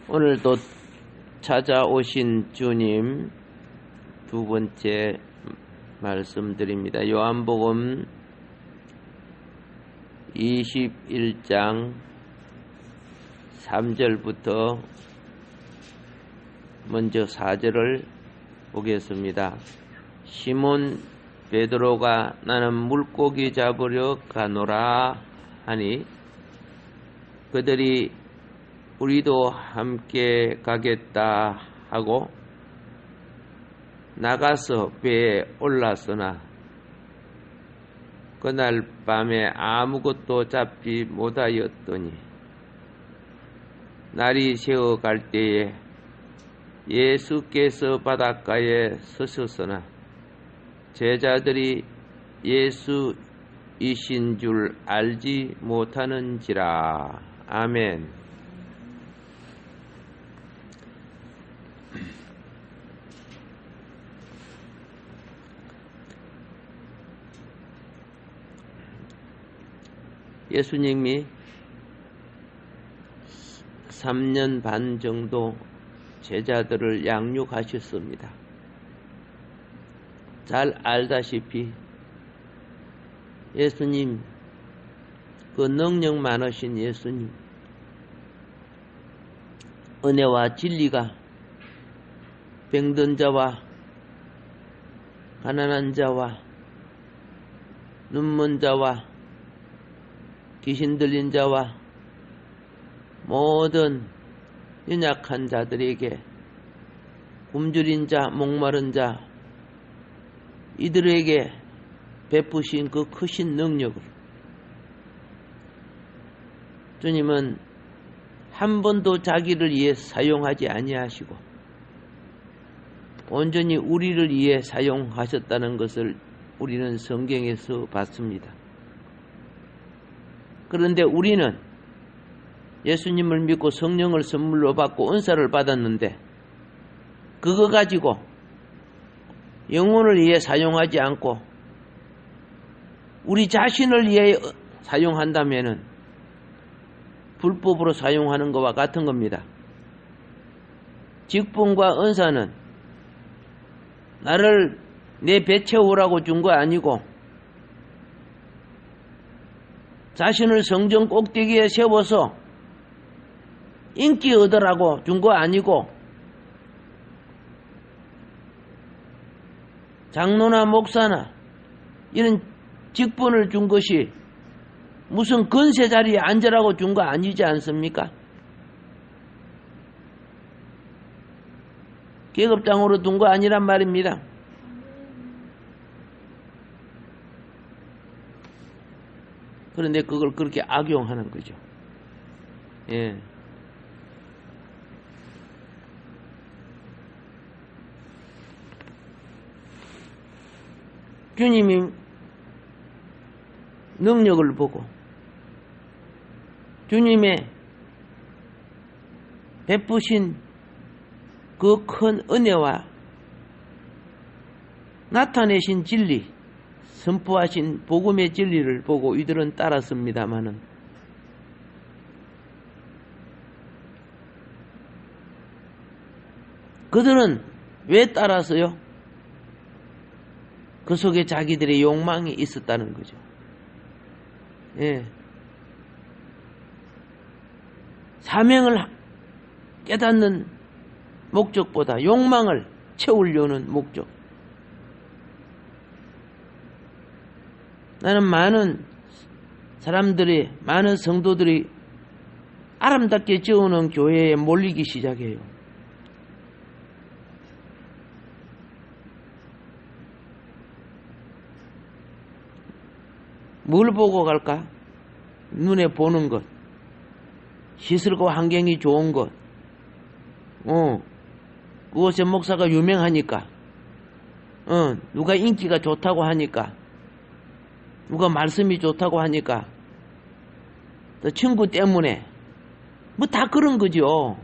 오늘도 찾아오신 주님 두 번째 말씀드립니다. 요한복음 21장 3절부터 먼저 4절을 보겠습니다. 시몬 베드로가 나는 물고기 잡으러 가노라 하니 그들이 우리도 함께 가겠다 하고 나가서 배에 올랐으나 그날 밤에 아무것도 잡지 못하였더니 날이 새어갈 때에 예수께서 바닷가에 서셨으나 제자들이 예수이신 줄 알지 못하는지라. 아멘. 예수님이 3년 반 정도 제자들을 양육하셨습니다. 잘 알다시피 예수님, 그 능력 많으신 예수님, 은혜와 진리가 병든 자와 가난한 자와 눈먼 자와 귀신 들린 자와 모든 연약한 자들에게 굶주린 자, 목마른 자, 이들에게 베푸신 그 크신 능력을 주님은 한 번도 자기를 위해 사용하지 아니하시고 온전히 우리를 위해 사용하셨다는 것을 우리는 성경에서 봤습니다. 그런데 우리는 예수님을 믿고 성령을 선물로 받고 은사를 받았는데 그거 가지고 영혼을 위해 사용하지 않고 우리 자신을 위해 사용한다면은 불법으로 사용하는 것과 같은 겁니다. 직분과 은사는 나를 내 배 채우라고 준 거 아니고 자신을 성전 꼭대기에 세워서 인기 얻으라고 준 거 아니고 장로나 목사나 이런 직분을 준 것이 무슨 건세 자리에 앉으라고 준 거 아니지 않습니까? 계급장으로 둔 거 아니란 말입니다. 그런데 그걸 그렇게 악용하는 거죠. 예. 주님이 능력을 보고 주님의 베푸신 그 큰 은혜와 나타내신 진리, 선포하신 복음의 진리를 보고 이들은 따랐습니다마는 그들은 왜 따라서요? 그 속에 자기들의 욕망이 있었다는 거죠. 예. 사명을 깨닫는 목적보다 욕망을 채우려는 목적. 나는 많은 사람들이, 많은 성도들이 아름답게 지어놓은 교회에 몰리기 시작해요. 뭘 보고 갈까? 눈에 보는 것, 시설과 환경이 좋은 것, 그곳에 목사가 유명하니까, 누가 인기가 좋다고 하니까, 누가 말씀이 좋다고 하니까, 또 친구 때문에, 뭐 다 그런 거죠.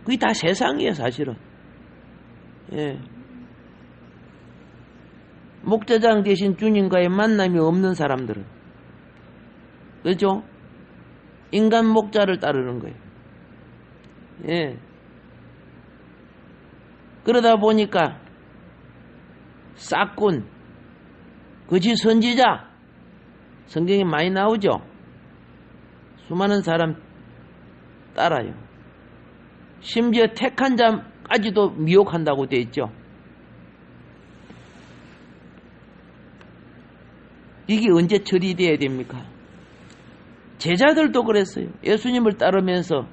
그게 다 세상이에요, 사실은. 예. 목자장 대신 주님과의 만남이 없는 사람들은, 그렇죠? 인간 목자를 따르는 거예요. 예. 그러다 보니까 싹군, 거짓 선지자, 성경에 많이 나오죠. 수많은 사람 따라요. 심지어 택한 자까지도 미혹한다고 되어 있죠. 이게 언제 처리돼야 됩니까? 제자들도 그랬어요. 예수님을 따르면서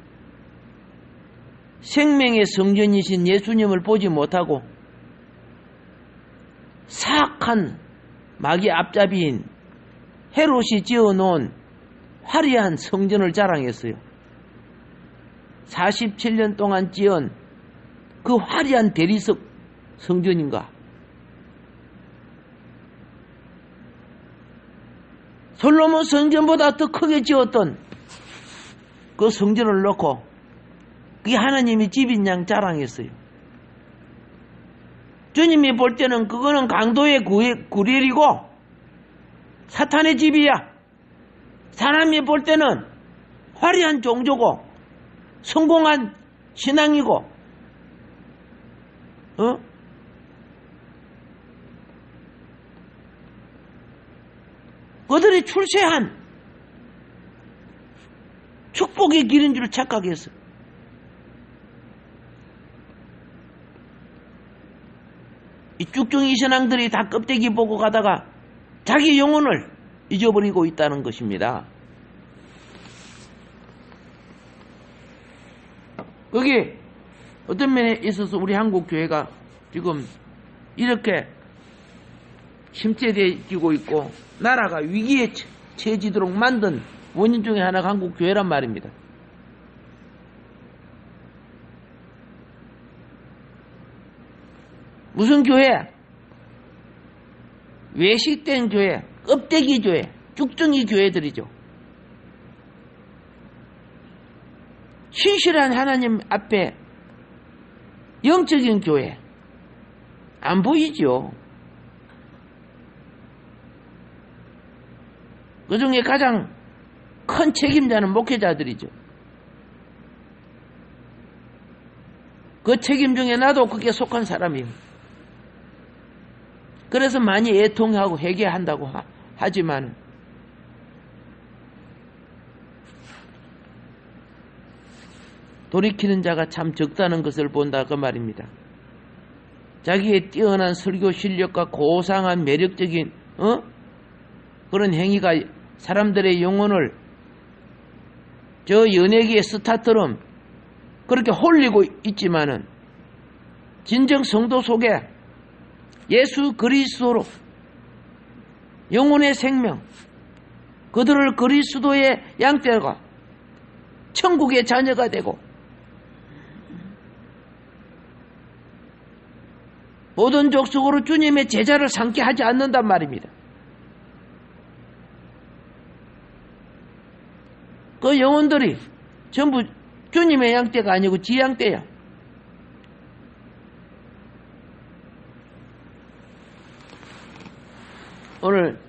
생명의 성전이신 예수님을 보지 못하고 사악한 마귀 앞잡이인 헤롯이 지어놓은 화려한 성전을 자랑했어요. 47년 동안 지은 그 화려한 대리석 성전인가? 솔로몬 성전보다 더 크게 지었던 그 성전을 놓고 그게 하나님의 집인 양 자랑했어요. 주님이 볼 때는 그거는 강도의 구렬이고 사탄의 집이야. 사람이 볼 때는 화려한 종교고 성공한 신앙이고 그들이 출세한 축복의 길인 줄 착각했어요. 이 쭉중이 신앙들이 다 껍데기 보고 가다가 자기 영혼을 잊어버리고 있다는 것입니다. 거기 어떤 면에 있어서 우리 한국 교회가 지금 이렇게 침체되고 있고 나라가 위기에 처해지도록 만든 원인 중에 하나가 한국 교회란 말입니다. 무슨 교회? 외식된 교회, 껍데기 교회, 쭉중이 교회들이죠. 신실한 하나님 앞에 영적인 교회 안 보이죠. 그 중에 가장 큰 책임자는 목회자들이죠. 그 책임 중에 나도 그게 속한 사람이에요. 그래서 많이 애통하고 회개한다고 하지만 돌이키는 자가 참 적다는 것을 본다 그 말입니다. 자기의 뛰어난 설교 실력과 고상한 매력적인 그런 행위가 사람들의 영혼을 저 연예계의 스타처럼 그렇게 홀리고 있지만은 진정 성도 속에 예수 그리스도로 영혼의 생명, 그들을 그리스도의 양떼가 천국의 자녀가 되고 모든 족속으로 주님의 제자를 삼게 하지 않는단 말입니다. 그 영혼들이 전부 주님의 양떼가 아니고 지 양떼야. 오늘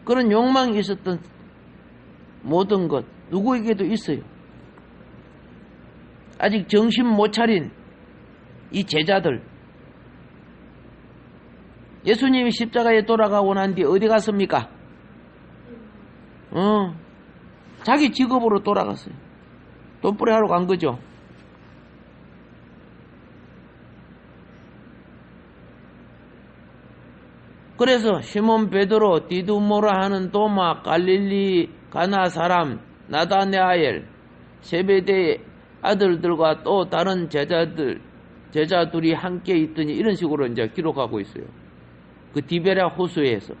그런 욕망이 있었던 모든 것 누구에게도 있어요. 아직 정신 못 차린 이 제자들, 예수님이 십자가에 돌아가고 난 뒤 어디 갔습니까? 자기 직업으로 돌아갔어요. 돈벌이 하러 간 거죠. 그래서 시몬 베드로, 디두모라 하는 도마, 갈릴리 가나 사람 나다네아엘, 세베대의 아들들과 또 다른 제자들이 함께 있더니 이런 식으로 이제 기록하고 있어요. 그 디베랴 호수에서.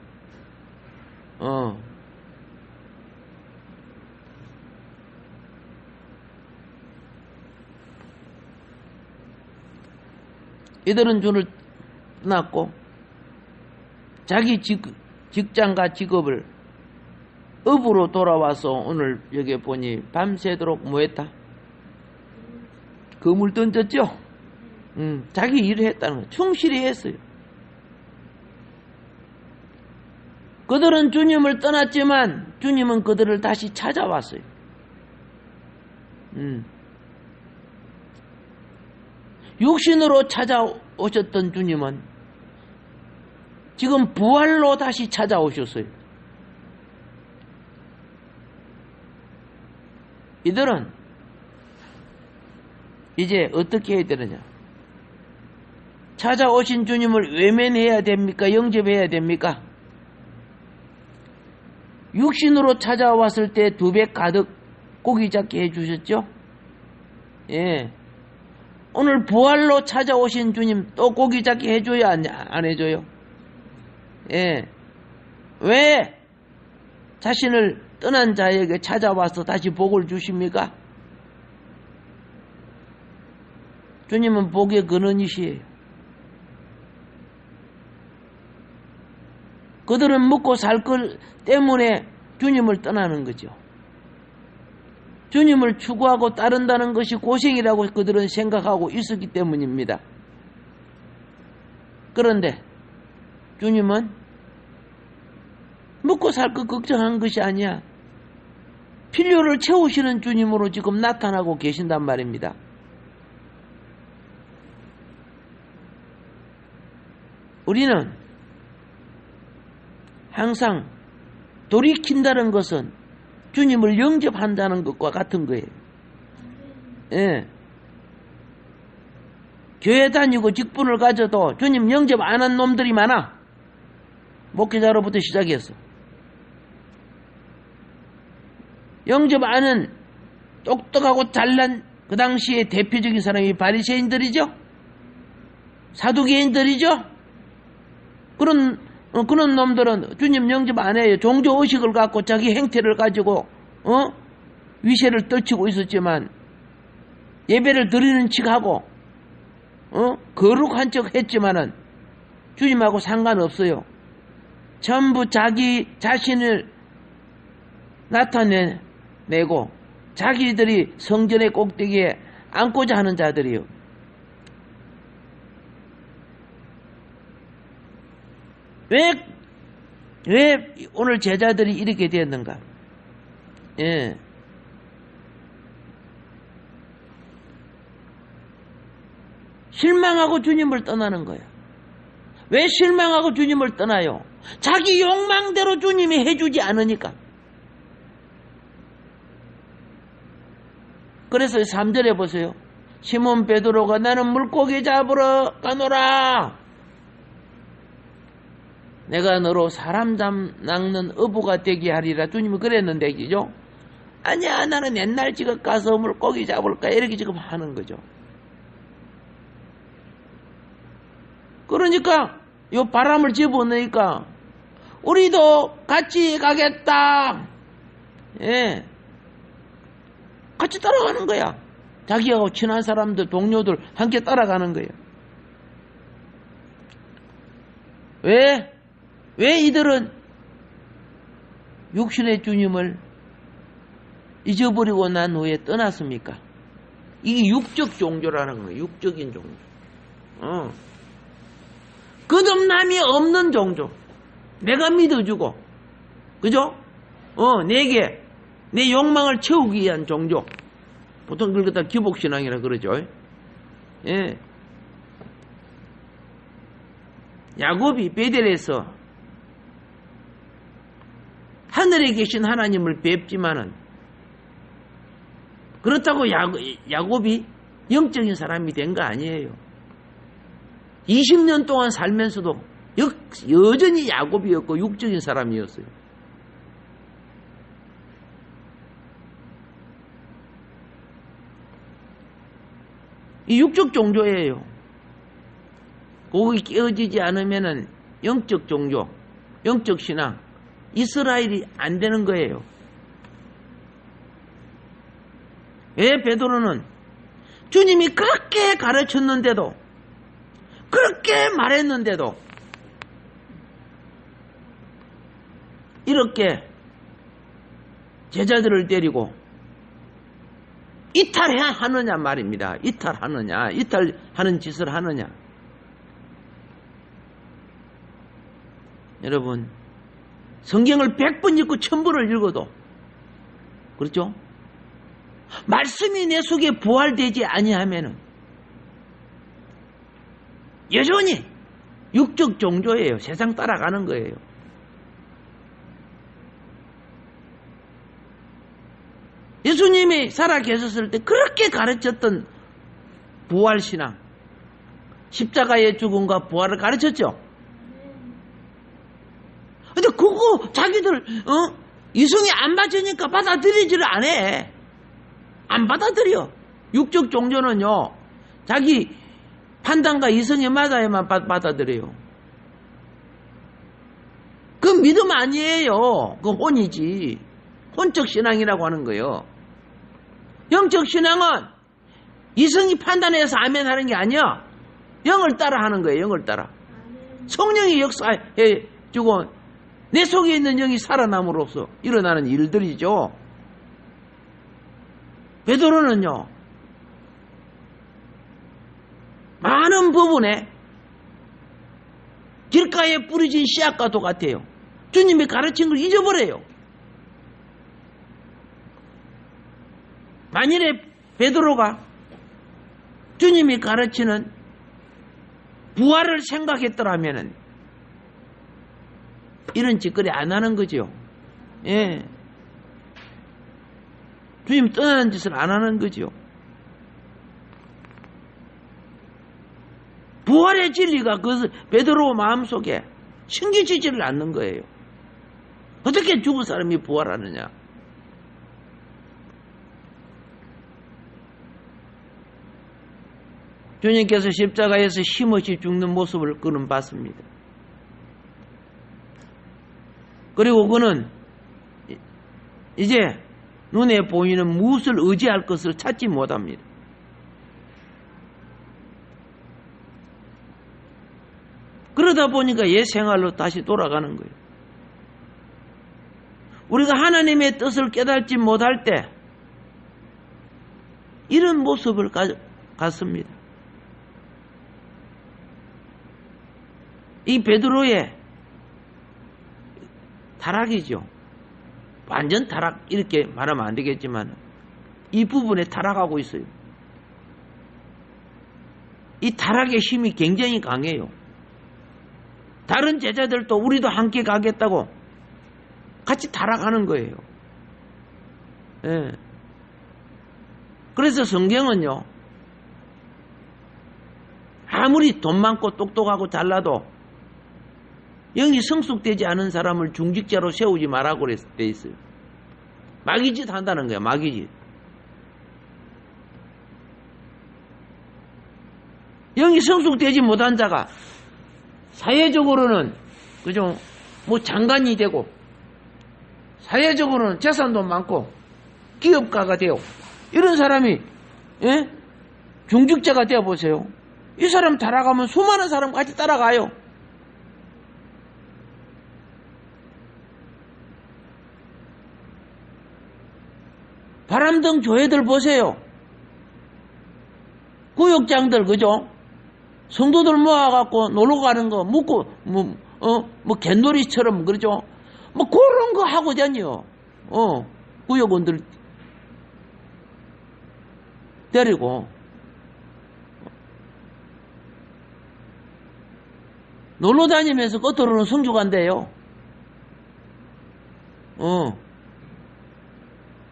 이들은 주를 떠났고 자기 직장과 직업을 업으로 돌아와서 오늘 여기 보니 밤새도록 뭐 했다? 그물 던졌죠? 자기 일을 했다는 거예요. 충실히 했어요. 그들은 주님을 떠났지만 주님은 그들을 다시 찾아왔어요. 육신으로 찾아오셨던 주님은 지금 부활로 다시 찾아오셨어요. 이들은 이제 어떻게 해야 되느냐? 찾아오신 주님을 외면해야 됩니까? 영접해야 됩니까? 육신으로 찾아왔을 때 2배 가득 고기 잡게 해주셨죠? 예. 오늘 부활로 찾아오신 주님 또 고기 잡게 해줘요? 안 해줘요? 예. 왜 자신을 떠난 자에게 찾아와서 다시 복을 주십니까? 주님은 복의 근원이시에요. 그들은 먹고 살 것 때문에 주님을 떠나는 거죠. 주님을 추구하고 따른다는 것이 고생이라고 그들은 생각하고 있었기 때문입니다. 그런데 주님은 먹고 살 것 걱정한 것이 아니야. 필요를 채우시는 주님으로 지금 나타나고 계신단 말입니다. 우리는 항상 돌이킨다는 것은 주님을 영접한다는 것과 같은 거예요. 예. 교회 다니고 직분을 가져도 주님 영접 안 한 놈들이 많아. 목회자로부터 시작해서. 영접 안 한 똑똑하고 잘난 그 당시에 대표적인 사람이 바리새인들이죠. 사두개인들이죠. 그런 놈들은 주님 영접 안 해요. 종교의식을 갖고 자기 행태를 가지고 위세를 떨치고 있었지만 예배를 드리는 척하고 거룩한 척 했지만은 주님하고 상관없어요. 전부 자기 자신을 나타내고 자기들이 성전의 꼭대기에 앉고자 하는 자들이요. 왜 오늘 제자들이 이렇게 되었는가? 예. 실망하고 주님을 떠나는 거야. 왜 실망하고 주님을 떠나요? 자기 욕망대로 주님이 해주지 않으니까. 그래서 3절에 보세요. 시몬 베드로가 나는 물고기 잡으러 가노라. 내가 너로 사람 낚는 어부가 되게 하리라. 주님이 그랬는데, 그죠? 아니야, 나는 옛날 지금 가서 물고기 잡을까? 이렇게 지금 하는 거죠. 그러니까, 요 바람을 집어넣으니까, 우리도 같이 가겠다. 예. 같이 따라가는 거야. 자기하고 친한 사람들, 동료들 함께 따라가는 거예요. 왜 이들은 육신의 주님을 잊어버리고 난 후에 떠났습니까? 이게 육적 종교라는 거예요. 육적인 종교. 거듭남이 없는 종교. 내가 믿어주고, 그죠? 내게 내 욕망을 채우기 위한 종교. 보통 그걸 갖다 기복신앙이라 그러죠. 예. 야곱이 베델에서 하늘에 계신 하나님을 뵙지만은 그렇다고 야곱이 영적인 사람이 된 거 아니에요. 20년 동안 살면서도 여전히 야곱이었고 육적인 사람이었어요. 이 육적 종교예요. 거기 깨어지지 않으면은 영적 종교, 영적 신앙, 이스라엘이 안 되는 거예요. 왜 베드로는 주님이 그렇게 가르쳤는데도, 그렇게 말했는데도 이렇게 제자들을 데리고 이탈하느냐 말입니다. 이탈하는 짓을 하느냐. 여러분, 성경을 100번 읽고 1000번을 읽어도, 그렇죠? 말씀이 내 속에 부활되지 아니하면은 여전히 육적 종교예요. 세상 따라가는 거예요. 예수님이 살아 계셨을 때 그렇게 가르쳤던 부활신앙, 십자가의 죽음과 부활을 가르쳤죠. 근데 그거 자기들 이성이 안 맞으니까 받아들이지를 안 해. 안 받아들여. 육적 종교는요, 자기 판단과 이성에 맞아야만 받아들여요. 그 믿음 아니에요. 그 혼이지. 혼적 신앙이라고 하는 거예요. 영적 신앙은 이성이 판단해서 아멘 하는 게 아니야. 영을 따라 하는 거예요. 영을 따라. 성령이 역사해 주고 내 속에 있는 영이 살아남으로써 일어나는 일들이죠. 베드로는요, 많은 부분에 길가에 뿌려진 씨앗과 똑같아요. 주님이 가르친 걸 잊어버려요. 만일에 베드로가 주님이 가르치는 부활을 생각했더라면 이런 짓거리 안 하는 거죠. 예. 주님 떠나는 짓을 안 하는 거죠. 부활의 진리가 그 베드로 마음속에 신기지지를 않는 거예요. 어떻게 죽은 사람이 부활하느냐. 주님께서 십자가에서 힘없이 죽는 모습을 그는 봤습니다. 그리고 그는 이제 눈에 보이는 무엇을 의지할 것을 찾지 못합니다. 그러다 보니까 옛 생활로 다시 돌아가는 거예요. 우리가 하나님의 뜻을 깨닫지 못할 때 이런 모습을 갖습니다. 이 베드로의 타락이죠. 완전 타락 이렇게 말하면 안 되겠지만 이 부분에 타락하고 있어요. 이 타락의 힘이 굉장히 강해요. 다른 제자들도 우리도 함께 가겠다고 같이 타락하는 거예요. 예. 그래서 성경은요, 아무리 돈 많고 똑똑하고 잘나도 영이 성숙되지 않은 사람을 중직자로 세우지 말라고 돼 있어요. 마귀짓 한다는 거야, 마귀짓. 영이 성숙되지 못한 자가 사회적으로는, 그죠? 뭐 장관이 되고, 사회적으로는 재산도 많고, 기업가가 되고, 이런 사람이, 예? 중직자가 되어보세요. 이 사람 따라가면 수많은 사람 같이 따라가요. 바람등 교회들 보세요. 구역장들, 그죠? 성도들 모아갖고 놀러 가는 거, 묻고, 갯놀이처럼, 그러죠? 뭐, 그런 거 하고 다녀요. 구역원들 데리고. 놀러 다니면서 겉으로는 성교 간대요.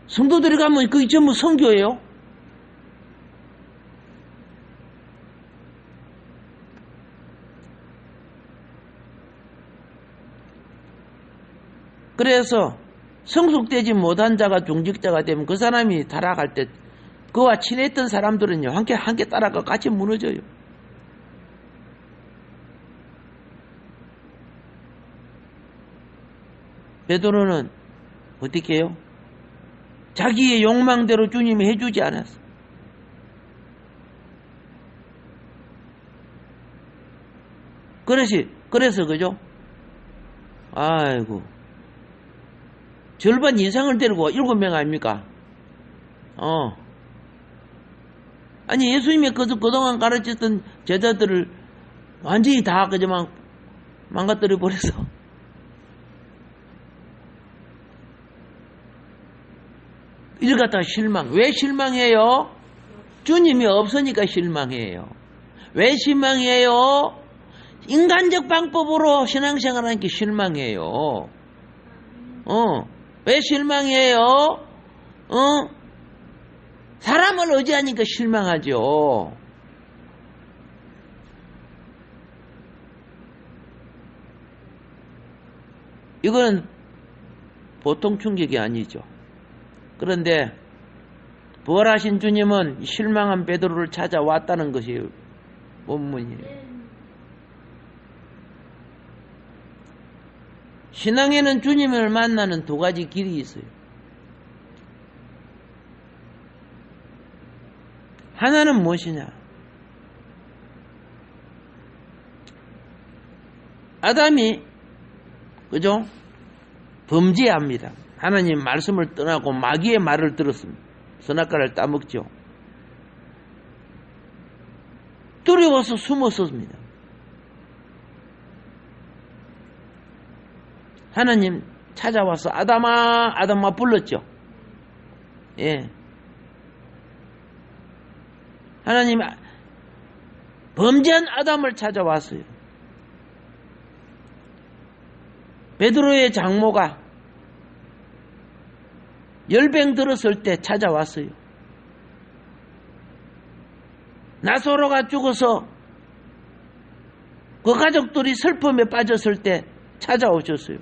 성도들이 가면 그게 전부 성교예요. 그래서 성숙되지 못한 자가 중직자가 되면 그 사람이 타락할 때 그와 친했던 사람들은요, 함께 따라가 같이 무너져요. 베드로는 어떻게 해요? 자기의 욕망대로 주님이 해주지 않았어. 그래서 그죠? 아이고, 절반 이상을 데리고 7명 아닙니까? 아니, 예수님이 그동안 가르쳤던 제자들을 완전히 다 그저만 망가뜨려 버려서. 이를 갖다가 실망. 왜 실망해요? 주님이 없으니까 실망해요. 왜 실망해요? 인간적 방법으로 신앙생활하는 게 실망해요. 왜 실망해요? 사람을 의지하니까 실망하죠. 이거는 보통 충격이 아니죠. 그런데 부활하신 주님은 실망한 베드로를 찾아왔다는 것이 본문이에요. 신앙에는 주님을 만나는 두 가지 길이 있어요. 하나는 무엇이냐? 아담이 그죠? 범죄합니다. 하나님 말씀을 떠나고 마귀의 말을 들었습니다. 선악과를 따먹죠. 두려워서 숨었습니다. 하나님 찾아와서 아담아 아담아 불렀죠. 예. 하나님 범죄한 아담을 찾아왔어요. 베드로의 장모가 열병 들었을 때 찾아왔어요. 나사로가 죽어서 그 가족들이 슬픔에 빠졌을 때 찾아오셨어요.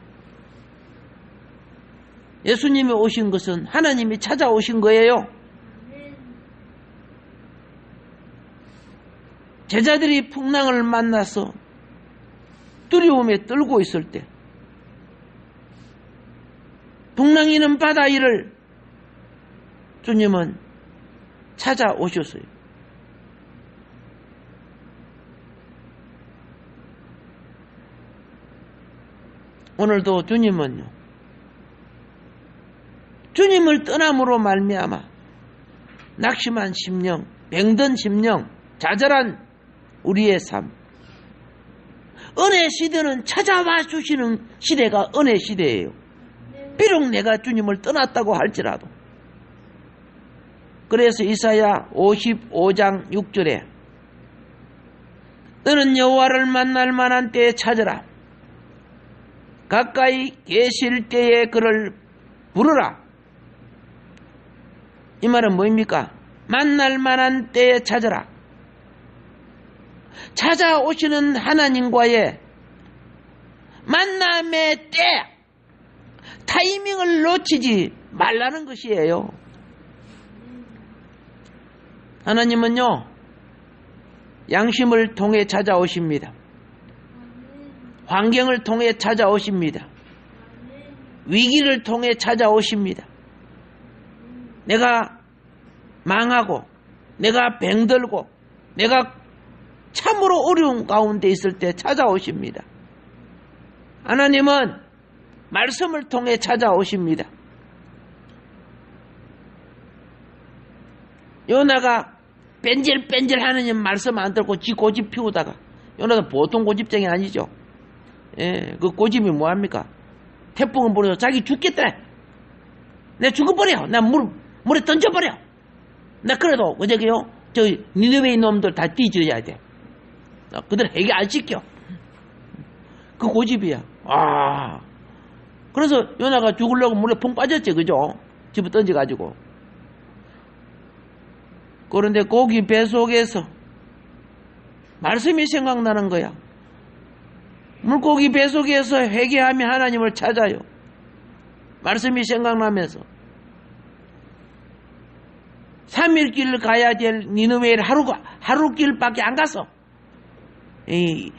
예수님이 오신 것은 하나님이 찾아오신 거예요. 제자들이 풍랑을 만나서 두려움에 떨고 있을 때 풍랑이는 바다 위를 주님은 찾아오셨어요. 오늘도 주님은요, 주님을 떠남으로 말미암아 낙심한 심령, 병든 심령, 좌절한 우리의 삶, 은혜 시대는 찾아와 주시는 시대가 은혜 시대예요. 비록 내가 주님을 떠났다고 할지라도. 그래서 이사야 55장 6절에 너는 여호와를 만날 만한 때에 찾으라. 가까이 계실 때에 그를 부르라. 이 말은 뭐입니까? 만날 만한 때에 찾으라. 찾아오시는 하나님과의 만남의 때, 타이밍을 놓치지 말라는 것이에요. 하나님은요, 양심을 통해 찾아오십니다. 환경을 통해 찾아오십니다. 위기를 통해 찾아오십니다. 내가 망하고, 내가 병들고, 내가 참으로 어려운 가운데 있을 때 찾아오십니다. 하나님은 말씀을 통해 찾아오십니다. 요나가 뺀질뺀질 하느님 말씀 안 듣고 지 고집 피우다가, 요나도 보통 고집쟁이 아니죠. 예, 그 고집이 뭐합니까? 태풍을 불어서 자기 죽겠다. 내가 죽어버려. 나 물에 던져버려. 나 그래도 저기요, 저 니느웨이 놈들 다 뒤져야 돼. 그들 해결 안 시켜. 그 고집이야. 그래서 요나가 죽으려고 물에 퐁 빠졌지, 그죠? 집어 던져가지고. 그런데 고기 배 속에서 말씀이 생각나는 거야. 물고기 배 속에서 회개하며 하나님을 찾아요. 말씀이 생각나면서 3일 길을 가야 될 니느웨를 하루 길밖에 안 가서 이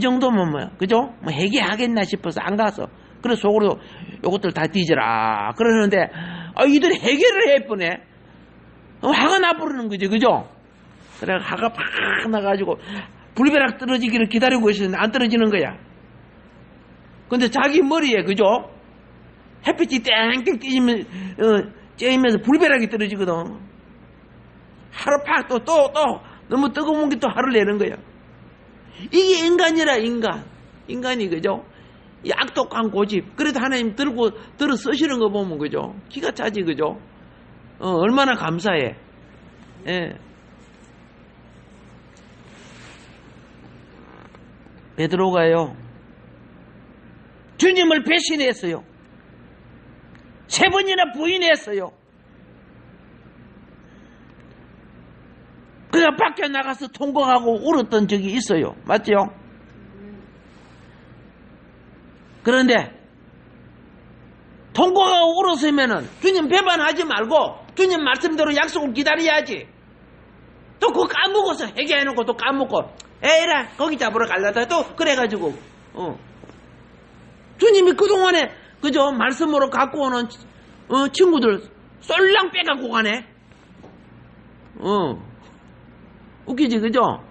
정도면 뭐야, 그죠? 회개하겠나 싶어서 안 가서, 그래 속으로 요것들 다 뒤져라 그러는데 이들이 해결을 해보네. 화가 나버리는 거지, 그죠? 그래 화가 팍 나가지고 불벼락 떨어지기를 기다리고 있었는데 안 떨어지는 거야. 근데 자기 머리에, 그죠? 햇빛이 땡땡 쬐이면서 불벼락이 떨어지거든. 하루 팍 또 너무 뜨거운 게 또 화를 내는 거야. 이게 인간이라, 인간이, 그죠? 이 악독한 고집. 그래도 하나님 들어 쓰시는 거 보면, 그죠? 기가 차지, 그죠? 얼마나 감사해. 예. 베드로가요, 주님을 배신했어요. 3번이나 부인했어요. 그가 밖에 나가서 통곡하고 울었던 적이 있어요. 맞죠? 그런데 통곡하고 울었으면은 주님 배반하지 말고 주님 말씀대로 약속을 기다려야지. 또 그거 까먹어서 회개해놓고 또 까먹고 에이라 거기 잡으러 갈라다 또 그래가지고 주님이 그동안에 그저 말씀으로 갖고 오는 친구들 쏠랑 빼갖고 가네. 웃기지 그죠?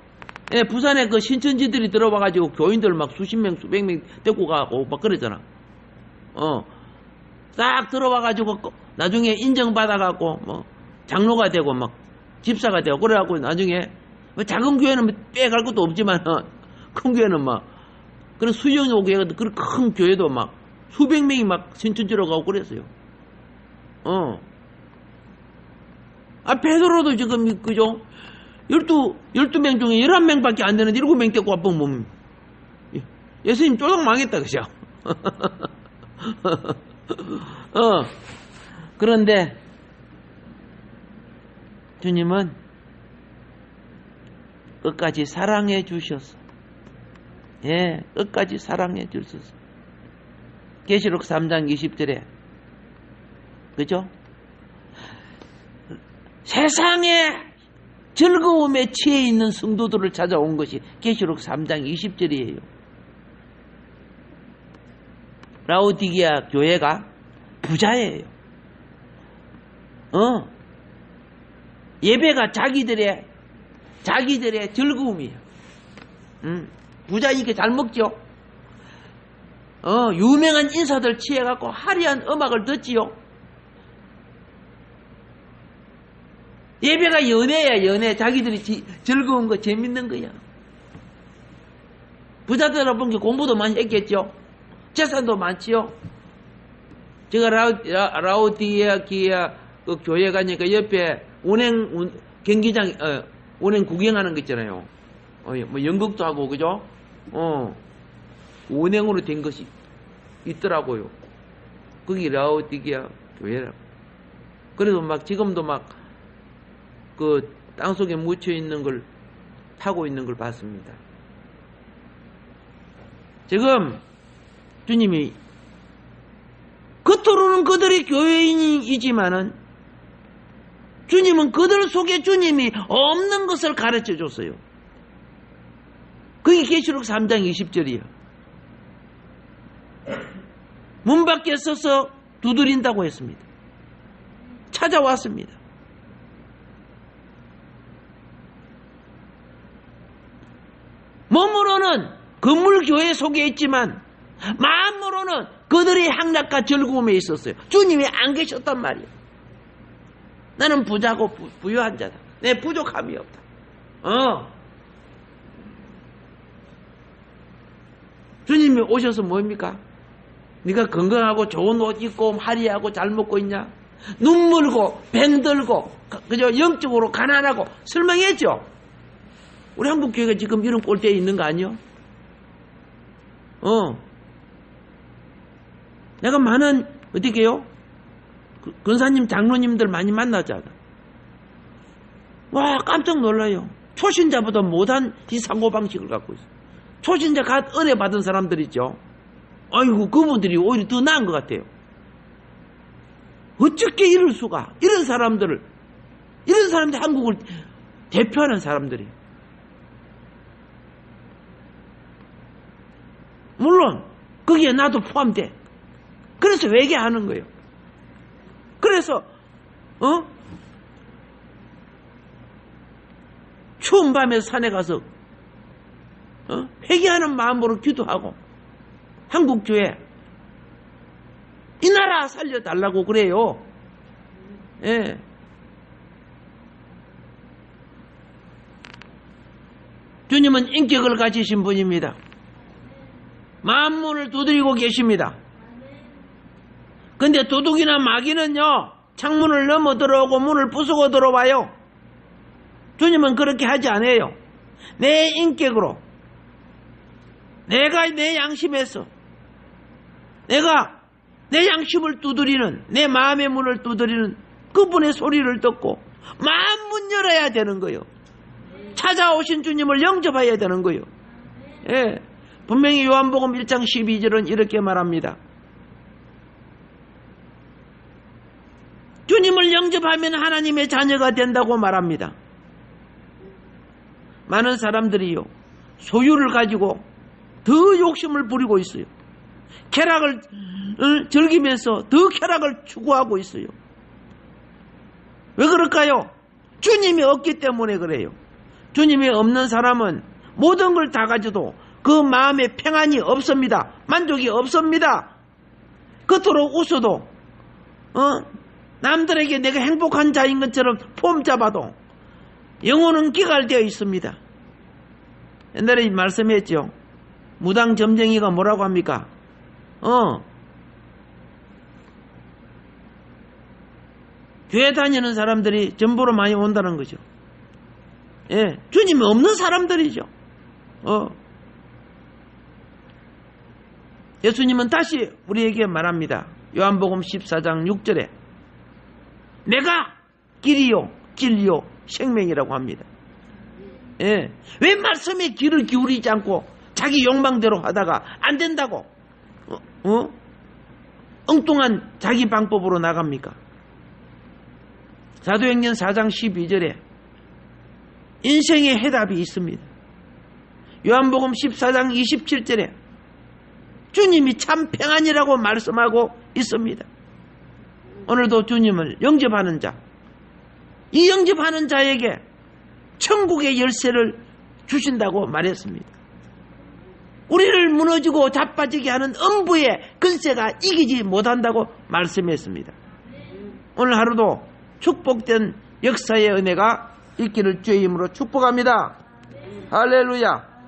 예, 부산에 그 신천지들이 들어와가지고 교인들 막 수십 명 수백 명 데리고 가고 막 그러잖아. 싹 들어와가지고 나중에 인정받아갖고 뭐 장로가 되고 막 집사가 되고 그래갖고 나중에 뭐 작은 교회는 빼갈 것도 없지만 큰 교회는 막 그런 수영료 교회가 그런 큰 교회도 막 수백 명이 막 신천지로 가고 그랬어요. 베드로도 지금 그죠? 12명 중에 11명밖에 안 되는데 7명 데리고 와보면 예수님 쪼당 망했다 그죠? 그런데 주님은 끝까지 사랑해 주셨어. 예, 끝까지 사랑해 주셨어. 계시록 3장 20절에 그죠? 세상에 즐거움에 취해 있는 성도들을 찾아온 것이 계시록 3장 20절이에요. 라오디게아 교회가 부자예요. 예배가 자기들의 즐거움이에요. 부자니까 잘 먹죠. 유명한 인사들 취해갖고 화려한 음악을 듣지요. 예배가 연애야, 연애. 자기들이 즐거운 거, 재밌는 거야. 부자들은 본 게 공부도 많이 했겠죠. 재산도 많지요. 제가 라오디게아 그 교회 가니까 옆에 경기장, 운행 구경하는 거 있잖아요. 뭐 연극도 하고, 그죠? 운행으로 된 것이 있더라고요. 거기 라오디게아 교회라고. 그래도 막 지금도 막 그 땅속에 묻혀 있는 걸 타고 있는 걸 봤습니다. 지금 주님이 겉으로는 그들이 교회인이지만은 주님은 그들 속에 주님이 없는 것을 가르쳐 줬어요. 그게 계시록 3장 20절이에요. 문 밖에 서서 두드린다고 했습니다. 찾아왔습니다. 몸으로는 건물교회 속에 있지만 마음으로는 그들의 향락과 즐거움에 있었어요. 주님이 안 계셨단 말이에요. 나는 부자고 부유한 자다. 내 부족함이 없다. 주님이 오셔서 뭡니까? 네가 건강하고 좋은 옷 입고 화려하고 잘 먹고 있냐? 눈물고 뱅들고 그저 영적으로 가난하고 설명했죠. 우리 한국교회가 지금 이런 꼴대에 있는 거 아니요? 내가 많은 어떻게 해요? 권사님 장로님들 많이 만나잖아. 와 깜짝 놀라요. 초신자보다 못한 이 사고방식을 갖고 있어. 초신자 은혜 받은 사람들 있죠. 아이고 그분들이 오히려 더 나은 것 같아요. 어떻게 이럴 수가. 이런 사람들 한국을 대표하는 사람들이. 물론 거기에 나도 포함돼. 그래서 회개하는 거예요. 그래서 추운 밤에 산에 가서 회개하는 마음으로 기도하고 한국교회 이 나라 살려달라고 그래요. 예. 주님은 인격을 가지신 분입니다. 만문을 두드리고 계십니다. 근데 도둑이나 마귀는요, 창문을 넘어 들어오고 문을 부수고 들어와요. 주님은 그렇게 하지 않아요. 내 인격으로, 내가 내 양심에서 내가 내 양심을 두드리는 내 마음의 문을 두드리는 그분의 소리를 듣고 마음 문 열어야 되는 거예요. 찾아오신 주님을 영접해야 되는 거예요. 예. 분명히 요한복음 1장 12절은 이렇게 말합니다. 주님을 영접하면 하나님의 자녀가 된다고 말합니다. 많은 사람들이요, 소유를 가지고 더 욕심을 부리고 있어요. 쾌락을 즐기면서 더 쾌락을 추구하고 있어요. 왜 그럴까요? 주님이 없기 때문에 그래요. 주님이 없는 사람은 모든 걸 다 가져도 그 마음에 평안이 없습니다. 만족이 없습니다. 겉으로 웃어도 남들에게 내가 행복한 자인 것처럼 폼 잡아도 영혼은 기갈되어 있습니다. 옛날에 말씀했죠. 무당 점쟁이가 뭐라고 합니까? 교회 다니는 사람들이 전부로 많이 온다는 거죠. 예, 주님이 없는 사람들이죠. 예수님은 다시 우리에게 말합니다. 요한복음 14장 6절에 내가 길이요 진리요 생명이라고 합니다. 예, 왜 말씀에 귀를 기울이지 않고 자기 욕망대로 하다가 안 된다고 엉뚱한 자기 방법으로 나갑니까? 사도행전 4장 12절에 인생의 해답이 있습니다. 요한복음 14장 27절에 주님이 참 평안이라고 말씀하고 있습니다. 오늘도 주님을 영접하는 자, 이 영접하는 자에게 천국의 열쇠를 주신다고 말했습니다. 우리를 무너지고 자빠지게 하는 음부의 근세가 이기지 못한다고 말씀했습니다. 오늘 하루도 축복된 역사의 은혜가 있기를 주의 이름으로 축복합니다. 할렐루야.